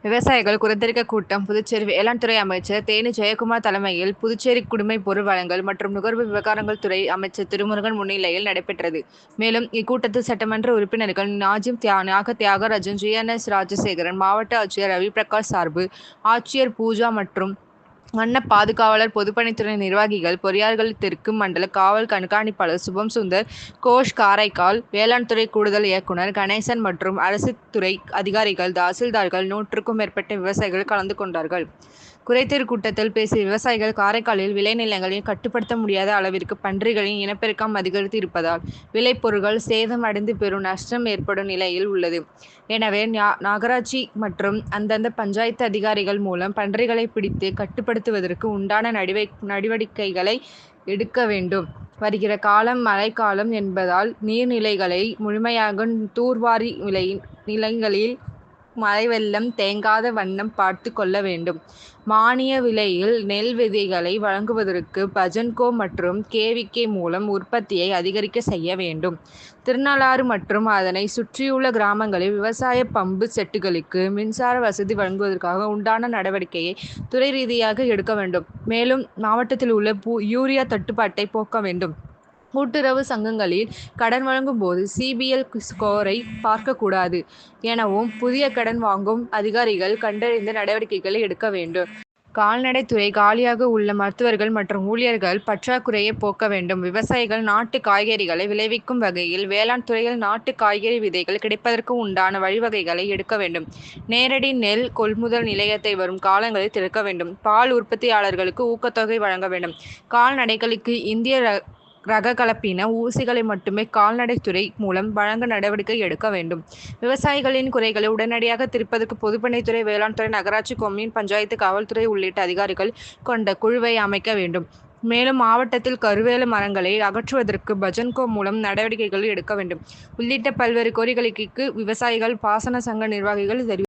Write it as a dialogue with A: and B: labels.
A: விவசாயிகள் குறைதீர்க்க கூட்டம் புதுச்சேரி வேளாண் துறை அமைச்சர் தேனி ஜெயக்குமார் தலைமையில் புதுச்சேரி குடிமைப் பொருள் வழங்கல் மற்றும் நுகர்வோர் விவகாரங்கள் துறை அமைச்சர் திருமுருகன் முன்னிலையில் நடைபெற்றது. மேலும் இக்கூட்டத்தில் சட்டமன்ற உறுப்பினர்கள் நாஜிம் தியாகராஜன், ஜி.என்.எஸ். ராஜசேகரன், மாவட்ட ஆட்சியர் ரவிபிரகாஷ் சார்பு ஆட்சியர் பூஜா மற்றும் வன பாதுகாவலர், பொதுப்பணித்துறை நிர்வாகிகள், பொறியாளர்கள், தெற்கு மண்டல காவல் கண்காணிப்பாளர் சுபம் சுந்தர், கோஷ் காரைக்கால், வேளாண் துறை கூடுதல் இயக்குனர் கணேசன் மற்றும் அரசு துறை அதிகாரிகள், தாசில்தார்கள், 100க்கும் மேற்பட்ட விவசாயிகள் கலந்து கொண்டார்கள். குறைதீர் கூட்டத்தில் பேசிய விவசாயிகள், காரைக்காலில் விளைநிலங்களில் கட்டுப்படுத்த முடியாத அளவிற்கு பன்றிகளின் இனப்பெருக்கம் அதிகரித்து இருப்பதால் விளைபொருட்கள் சேதம் அடைந்து பெரும் நஷ்டம் ஏற்படும் நிலையில் உள்ளது. எனவே நகராட்சி மற்றும் அந்தந்த பஞ்சாயத்து அதிகாரிகள் மூலம் பன்றிகளை பிடித்து கட்டுப்படுத்துவதற்கு உண்டான நடவடிக்கைகளை எடுக்க வேண்டும். வருகிற காலம் மழைக்காலம் என்பதால் நீர்நிலைகளை முழுமையாக தூர்வாரி நிலங்களில் மழை வெள்ளம் தேங்காத வண்ணம் பார்த்து கொள்ள வேண்டும். மானிய விலையில் நெல் விதைகளை வழங்குவதற்கு பஜன்கோ மற்றும் KVK மூலம் உற்பத்தியை அதிகரிக்க செய்ய வேண்டும். திருநள்ளாறு மற்றும் அதனை சுற்றியுள்ள கிராமங்களில் விவசாய பம்பு செட்டுகளுக்கு மின்சார வசதி வழங்குவதற்காக உண்டான நடவடிக்கையை துறை ரீதியாக எடுக்க வேண்டும். மேலும் மாவட்டத்தில் உள்ள யூரியா தட்டுப்பாட்டை போக்க வேண்டும். கூட்டுறவு சங்கங்களில் கடன் வழங்கும் போது CBL ஸ்கோரை பார்க்கக்கூடாது எனவும் புதிய கடன் வாங்கும் அதிகாரிகள் கண்டறிந்து நடவடிக்கைகளை எடுக்க வேண்டும். கால்நடைத்துறை காலியாக உள்ள மருத்துவர்கள் மற்றும் ஊழியர்கள் பற்றாக்குறையை போக்க வேண்டும். விவசாயிகள் நாட்டு காய்கறிகளை விளைவிக்கும் வகையில் வேளாண் துறையில் நாட்டு காய்கறி விதைகள் கிடைப்பதற்கு உண்டான வழிவகைகளை எடுக்க வேண்டும். நேரடி நெல் கொள்முதல் நிலையத்தை வரும் காலங்களில் திறக்க வேண்டும். பால் உற்பத்தியாளர்களுக்கு ஊக்கத்தொகை வழங்க வேண்டும். கால்நடைகளுக்கு இந்திய ரக கலப்பின ஊசிகளை மட்டுமே கால்நடைத்துறை மூலம் வழங்க நடவடிக்கை எடுக்க வேண்டும். விவசாயிகளின் குறைகளை உடனடியாக தீர்ப்பதற்கு பொதுப்பணித்துறை, வேளாண் துறை, நகராட்சி, கொம்யூன் பஞ்சாயத்து, காவல்துறை உள்ளிட்ட அதிகாரிகள் கொண்ட குழுவை அமைக்க வேண்டும். மேலும் மாவட்டத்தில் கருவேல மரங்களை அகற்றுவதற்கு பஜன்கோ மூலம் நடவடிக்கைகள் எடுக்க வேண்டும். உள்ளிட்ட பல்வேறு கோரிக்கைகளுக்கு விவசாயிகள் பாசன சங்க நிர்வாகிகள்